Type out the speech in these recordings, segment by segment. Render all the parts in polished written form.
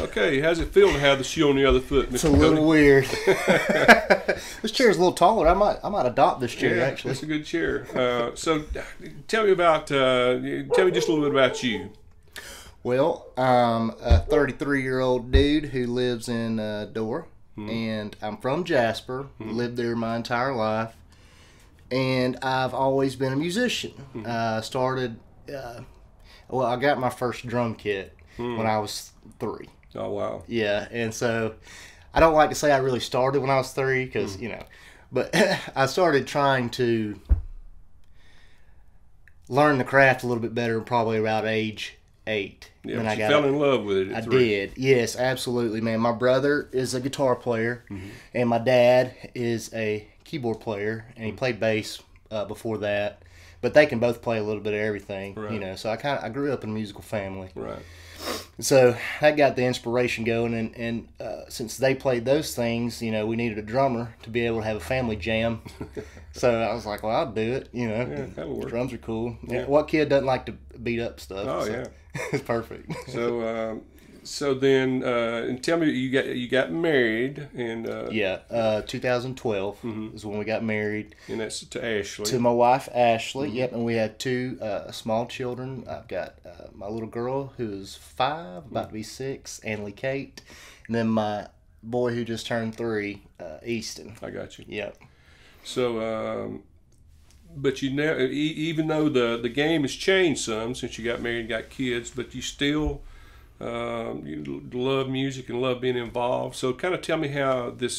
Okay, how's it feel to have the shoe on the other foot, Mr. It's a little Cody? weird. This chair's a little taller. I might adopt this chair, Yeah, actually. it's a good chair. So, tell me just a little bit about you. Well, I'm a 33-year-old dude who lives in Door, and I'm from Jasper. Lived there my entire life, and I've always been a musician. I started. I got my first drum kit when I was 3. Oh, wow. Yeah, and so I don't like to say I really started when I was 3 because, but I started trying to learn the craft a little bit better probably around age 8. Yeah, Then but you fell in love with it at 3. did. Yes, absolutely, man. My brother is a guitar player, and my dad is a keyboard player, and he played bass before that. But they can both play a little bit of everything, Right. So I grew up in a musical family. Right. So that got the inspiration going, and since they played those things, we needed a drummer to be able to have a family jam. So I was like, well, I'll do it. Yeah, that'll work. Drums are cool. Yeah. What kid doesn't like to beat up stuff? Oh, So yeah. it's perfect. So then, and tell me, you got married, and 2012 is when we got married and that's to Ashley. to my wife Ashley. Yep, and we had 2 small children. I've got my little girl who's 5, about to be 6, Annalie Kate, and then my boy who just turned 3, Easton. I got you. Yep. So, but you now, even though the game has changed some since you got married and got kids, but you still you love music and love being involved. So, kind of tell me how this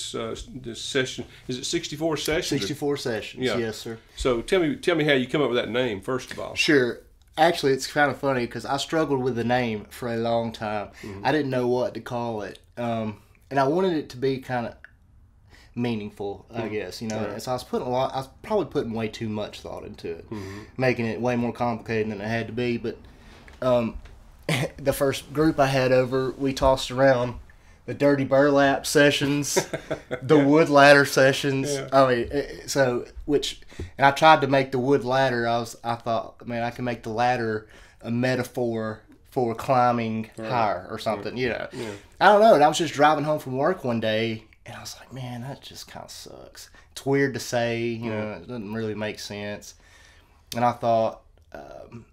session, is it 64 sessions? 64 sessions. Yeah. Yes, sir. So tell me how you come up with that name first of all. Sure. Actually, it's kind of funny because I struggled with the name for a long time. I didn't know what to call it, and I wanted it to be kind of meaningful, I guess. Right. So I was probably putting way too much thought into it, making it way more complicated than it had to be. But the first group I had over, we tossed around the dirty burlap sessions, the wood ladder sessions. Yeah. I mean, and I tried to make the wood ladder. I thought, man, I can make the ladder a metaphor for climbing higher or something. Yeah. I don't know. And I was just driving home from work one day, and I was like, man, that just kind of sucks. It's weird to say. It doesn't really make sense. And I thought,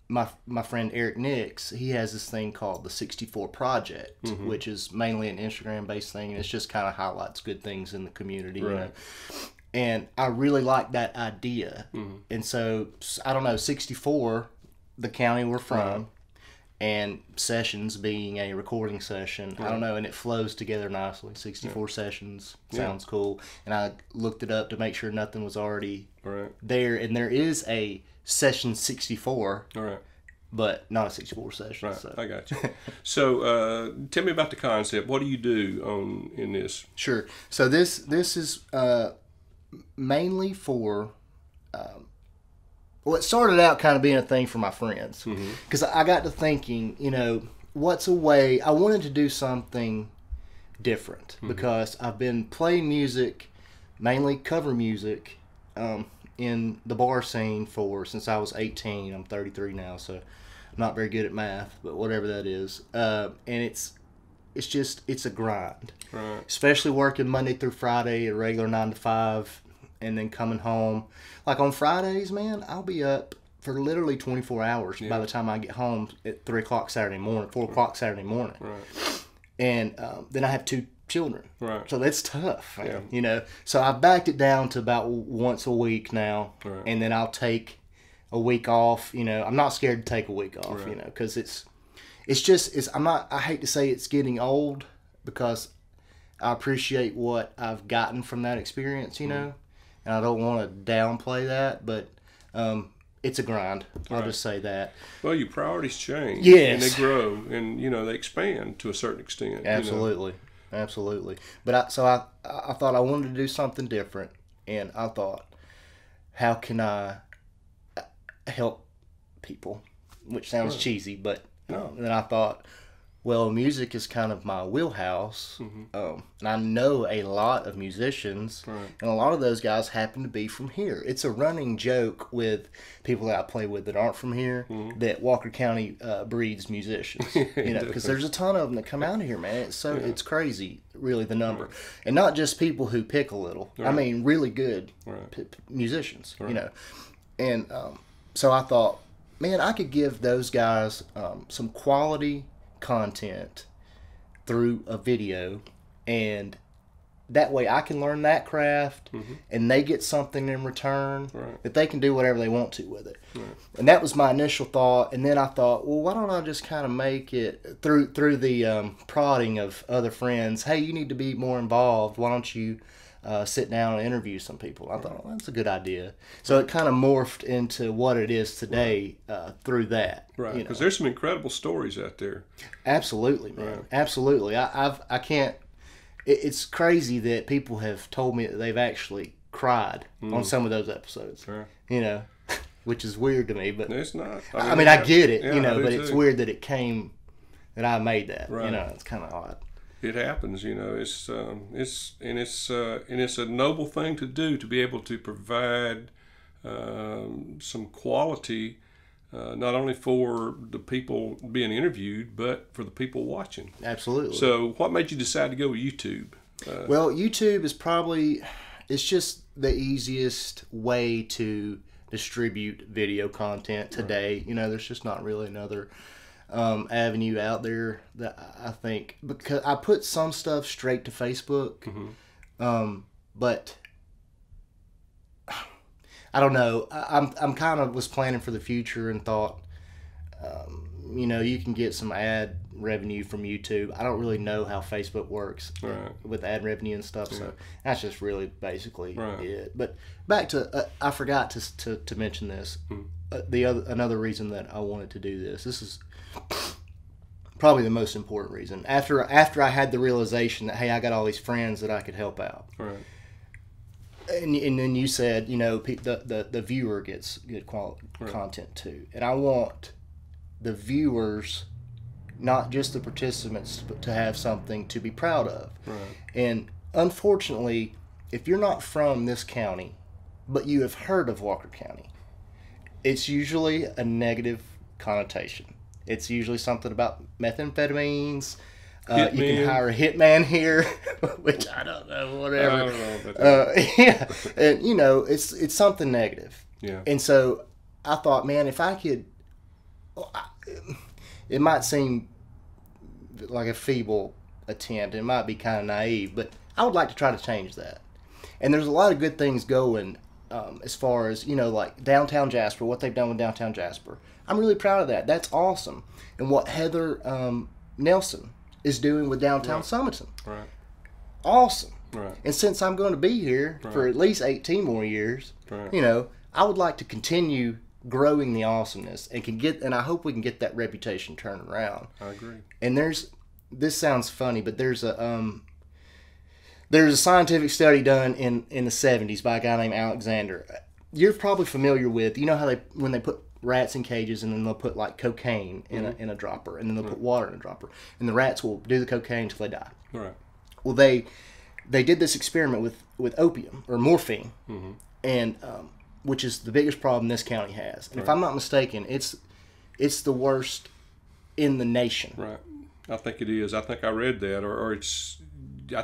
my friend Eric Nix, he has this thing called the 64 Project, which is mainly an Instagram-based thing, and it's just kind of highlights good things in the community, Right. And I really like that idea. And so, I don't know, 64, the county we're from, and sessions being a recording session, I don't know, and it flows together nicely. 64 sessions sounds cool. And I looked it up to make sure nothing was already Right. there, and there is a session 64, All right. but not a 64 session. Right. So. I got you. So tell me about the concept. What do you do in this? Sure. So this is mainly for. Well, it started out kind of being a thing for my friends because I got to thinking, what's a way I wanted to do something different because I've been playing music, mainly cover music, in the bar scene since I was 18. I'm 33 now, so I'm not very good at math, but whatever that is. And it's a grind, Right. especially working Monday through Friday, a regular 9 to 5, and then coming home. Like on Fridays, man, I'll be up for literally 24 hours by the time I get home at 3 o'clock Saturday morning, 4 o'clock Saturday morning. Right. And then I have 2 children. Right. So that's tough, man, Yeah. So I backed it down to about once a week now, Right. and then I'll take a week off. I'm not scared to take a week off, Right. because I hate to say it's getting old because I appreciate what I've gotten from that experience, and I don't want to downplay that, but it's a grind. I'll just say that. Well, your priorities change. Yes. And they grow, and they expand to a certain extent. Absolutely. Absolutely. But I thought I wanted to do something different, and I thought, how can I help people? Which sounds cheesy, but No. then I thought, Well, music is kind of my wheelhouse, and I know a lot of musicians, Right. and a lot of those guys happen to be from here. It's a running joke with people that I play with that aren't from here that Walker County breeds musicians. You know, because there's a ton of them that come out of here, man. It's crazy, really, the number, and not just people who pick a little. I mean, really good musicians. You know, and so I thought, man, I could give those guys some quality content through a video, and that way I can learn that craft and they get something in return that they can do whatever they want to with it. And that was my initial thought, and then I thought, well, why don't I just kind of make it through the prodding of other friends, hey, you need to be more involved, why don't you sit down and interview some people. I thought, well, that's a good idea. So it kind of morphed into what it is today through that. Right, because there's some incredible stories out there. Absolutely, man. Absolutely. I can't. It's crazy that people have told me that they've actually cried on some of those episodes. You know, which is weird to me, but it's not. I mean, I get it. Yeah, you know, but it's weird that it came that I made that. Right. You know, it's kind of odd. It happens, you know. It's a noble thing to do, to be able to provide some quality, not only for the people being interviewed, but for the people watching. Absolutely. So, what made you decide to go with YouTube? Well, YouTube is it's just the easiest way to distribute video content today. You know, there's just not really another avenue out there that I think, because I put some stuff straight to Facebook, but I don't know. I'm kind of was planning for the future and thought, you know, you can get some ad revenue from YouTube. I don't really know how Facebook works with ad revenue and stuff, so that's just really basically it. But back to I forgot to mention this. Another reason that I wanted to do this. This is probably the most important reason. After I had the realization that, hey, I got all these friends that I could help out. Right. And then you said, you know, the viewer gets good quality content too. And I want the viewers, not just the participants, but to have something to be proud of. Right. And unfortunately, if you're not from this county, but you have heard of Walker County, it's usually a negative connotation. It's usually something about methamphetamines. You can hire a hitman here, which I don't know, whatever. I don't know about that. Yeah, and you know, it's something negative. Yeah. And so I thought, man, if I could, it might seem like a feeble attempt. It might be kind of naive, but I would like to try to change that. And there's a lot of good things going. As far as, you know, like downtown Jasper, what they've done with downtown Jasper. I'm really proud of that. That's awesome. And what Heather Nelson is doing with downtown Summerton. Right. Awesome. Right. And since I'm going to be here for at least 18 more years, you know, I would like to continue growing the awesomeness and I hope we can get that reputation turned around. I agree. And this sounds funny, but there's a scientific study done in the 70s by a guy named Alexander. You're probably familiar with, you know how when they put rats in cages and then they'll put like cocaine in a dropper and then they'll put water in a dropper and the rats will do the cocaine until they die. Right. Well, they did this experiment with opium or morphine, and which is the biggest problem this county has. And if I'm not mistaken, it's the worst in the nation. Right. I think it is. I think I read that, or it's. I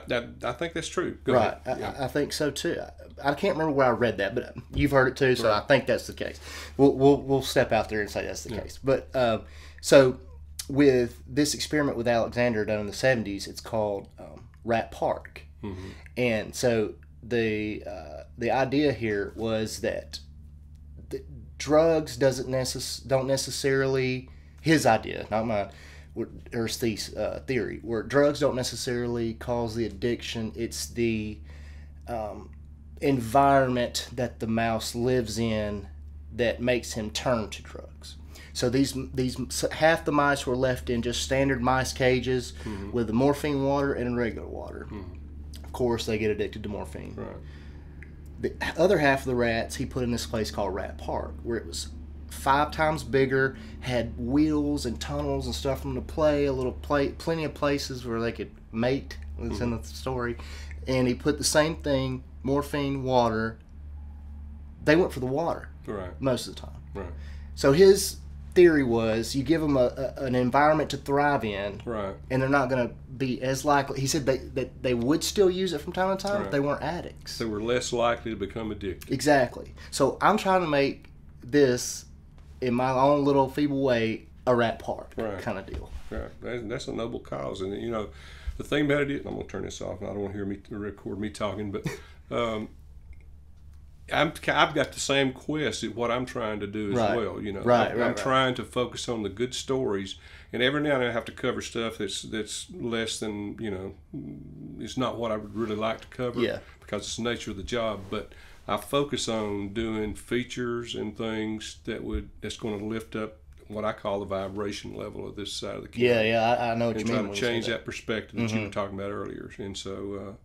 think that's true. Go right. ahead. I think so too. I can't remember where I read that, but you've heard it too, so I think that's the case. We'll step out there and say that's the case. But so with this experiment with Alexander done in the 70s, it's called Rat Park, and so the idea here was that drugs don't necessarily, his idea, not mine, or Steve's theory, where drugs don't necessarily cause the addiction. It's the environment that the mouse lives in that makes him turn to drugs. So these half the mice were left in just standard mice cages with the morphine water and regular water. Of course, they get addicted to morphine. Right. The other half of the rats he put in this place called Rat Park, where it was 5 times bigger, had wheels and tunnels and stuff for them to play, plenty of places where they could mate. It's in the story. And he put the same thing, morphine, water. They went for the water most of the time. Right. So his theory was you give them an environment to thrive in, and they're not going to be as likely. He said that they would still use it from time to time, but they weren't addicts. They were less likely to become addicted. Exactly. So I'm trying to make this, in my own little feeble way, a rat park kind of deal. Right. That's a noble cause. And, you know, the thing about it is, I'm going to turn this off, and I don't want to hear me record me talking, but I've got the same quest at what I'm trying to do as well. You know, I'm trying to focus on the good stories, and every now and then I have to cover stuff that's less than, you know, it's not what I would really like to cover because it's the nature of the job. But I focus on doing features and things that's going to lift up what I call the vibration level of this side of the camera. I know what you mean. And try to change that perspective that you were talking about earlier. And so.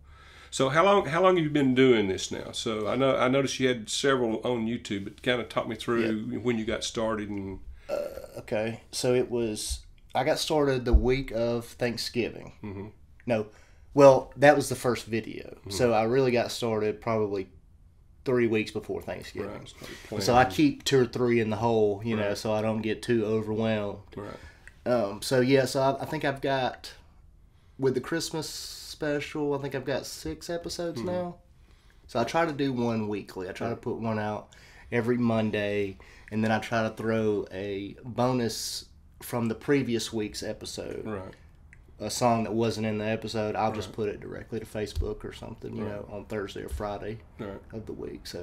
So how long have you been doing this now? So I noticed you had several on YouTube, but kind of talk me through when you got started and. Okay, so I got started the week of Thanksgiving. Mm-hmm. No, well, that was the first video. Mm-hmm. So I really got started probably 3 weeks before Thanksgiving. Right, so I keep 2 or 3 in the hole, you know, so I don't get too overwhelmed. Right. So I think I've got, with the Christmas special, I think I've got 6 episodes now. So I try to do one weekly. I try to put one out every Monday, and then I try to throw a bonus from the previous week's episode. Right. A song that wasn't in the episode, I'll just put it directly to Facebook or something, you know, on Thursday or Friday of the week. So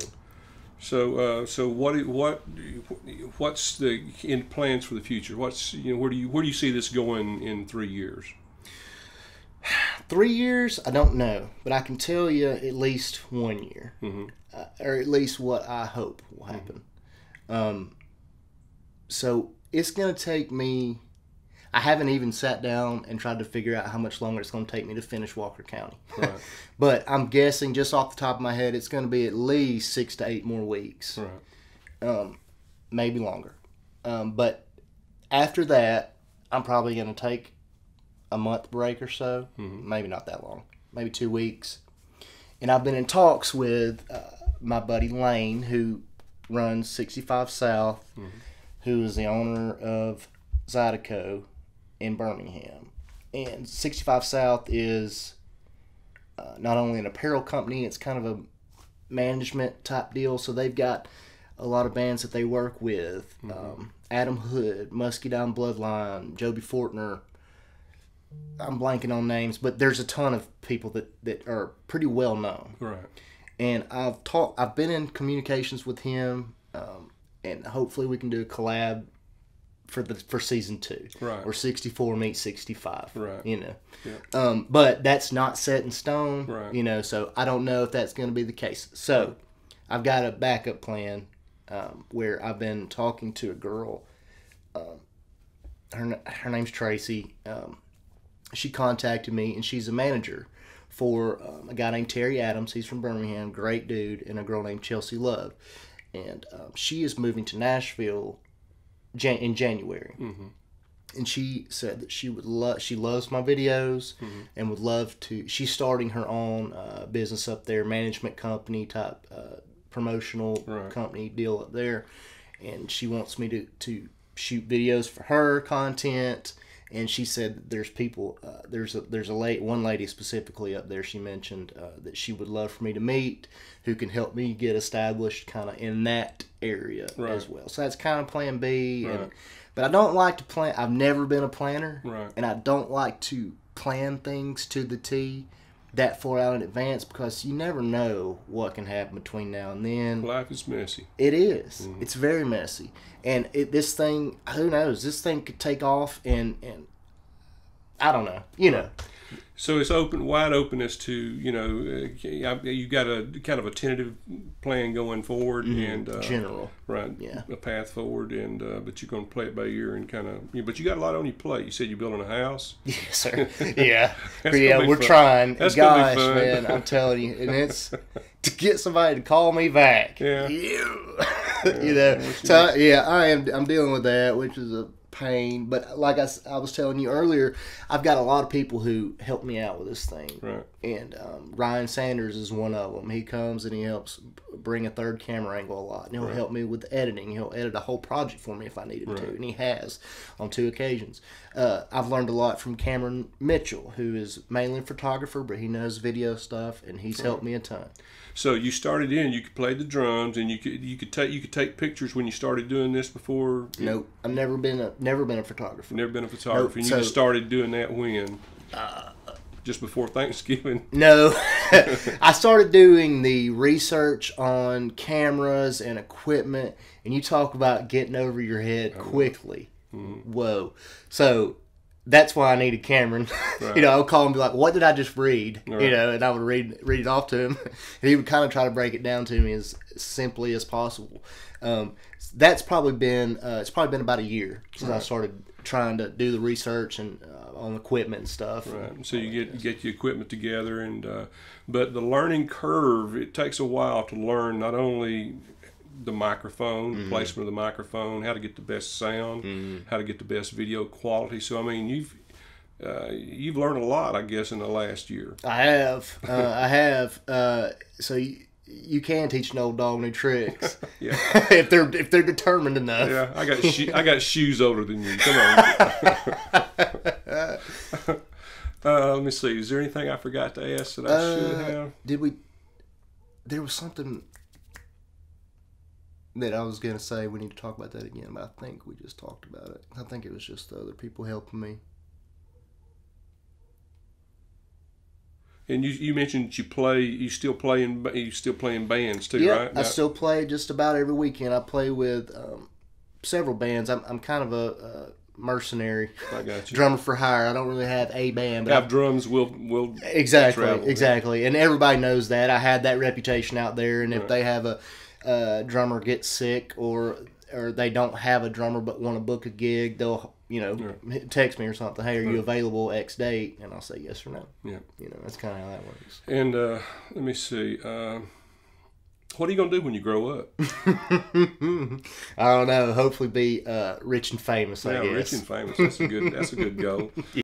what's the plans for the future? What's, you know, where do you see this going in 3 years? 3 years, I don't know, but I can tell you at least 1 year, or at least what I hope will happen. So it's going to take me. I haven't even sat down and tried to figure out how much longer it's going to take me to finish Walker County. Right. But I'm guessing, just off the top of my head, it's going to be at least 6 to 8 more weeks. Right. Maybe longer. But after that, I'm probably going to take a month break or so. Maybe not that long. Maybe 2 weeks. And I've been in talks with my buddy Lane, who runs 65 South, who is the owner of Zydeco in Birmingham. And 65 South is not only an apparel company, it's kind of a management type deal. So they've got a lot of bands that they work with. Adam Hood, Muskie Down Bloodline, Joby Fortner. I'm blanking on names, but there's a ton of people that are pretty well known. Right. And I've been in communications with him, and hopefully we can do a collab for season 2, right? Or 64 meets 65, right? You know, yeah. But that's not set in stone, right? You know, so I don't know if that's going to be the case. So I've got a backup plan where I've been talking to a girl. Her name's Tracy. She contacted me, and she's a manager for a guy named Terry Adams. He's from Birmingham, great dude, and a girl named Chelsea Love. And she is moving to Nashville in January. And she said that she loves my videos and would love to. She's starting her own business up there, management company type promotional company deal up there, and she wants me to shoot videos for her content. And she said there's people, there's one lady specifically up there she mentioned that she would love for me to meet, who can help me get established kind of in that area as well. So that's kind of plan B. Right. But I don't like to plan. I've never been a planner. Right. And I don't like to plan things to the T that far out in advance, because you never know what can happen between now and then. Life is messy. It is. It's very messy. And this thing, who knows? This thing could take off and I don't know. You know. So it's wide open as to, you got a kind of a tentative plan going forward and general, right? Yeah, a path forward, and but you're going to play it by ear and but you got a lot on your plate. You said you're building a house. Yes, sir. Yeah, yeah, we're trying. That's Gosh, gonna be fun. man, I'm telling you, and it's to get somebody to call me back. Yeah. So yeah, I'm dealing with that, which is a pain. But like I was telling you earlier, I've got a lot of people who help me out with this thing. Right. And Ryan Sanders is one of them. He comes and he helps bring a third camera angle a lot, and he'll help me with editing. He'll edit a whole project for me if I need him to, and he has on 2 occasions. I've learned a lot from Cameron Mitchell, who is mainly a photographer, but he knows video stuff, and he's helped me a ton. So you started you could play the drums, and you could take pictures when you started doing this before. Nope, I've never been a photographer. Never been a photographer. Nope. And you just started doing that when? Just before Thanksgiving. No, I started doing the research on cameras and equipment, and you talk about getting over your head quickly. Mm-hmm. Whoa! So that's why I needed Cameron. Right. I'll call him and be like, "What did I just read?" Right. And I would read it off to him, and he would kind of try to break it down to me as simply as possible. That's probably been it's probably been about a year since I started trying to do the research and on equipment and stuff. Right. So you get your equipment together, and but the learning curve, it takes a while to learn not only the microphone, placement of the microphone, how to get the best sound, how to get the best video quality. So I mean, you've learned a lot, I guess, in the last year. I have. I have. So you can teach an old dog new tricks. Yeah. if they're determined enough. Yeah, I got shoes older than you. Come on. Let me see. Is there anything I forgot to ask that I should have? There was something that I was gonna say. We need to talk about that again, but I think we just talked about it. I think it was just the other people helping me. And you mentioned you still playing bands too, right? I still play just about every weekend. I play with several bands. I'm kind of a mercenary. I got you. Drummer for hire. I don't really have a band. But have drums will exactly travel, exactly, and everybody knows that. I had that reputation out there, and if they have a drummer get sick or they don't have a drummer but want to book a gig, they'll text me or something. Hey, are you available X date? And I'll say yes or no. Yeah, that's kind of how that works. And let me see. What are you gonna do when you grow up? I don't know. Hopefully, be rich and famous. I guess. Rich and famous. That's a good goal.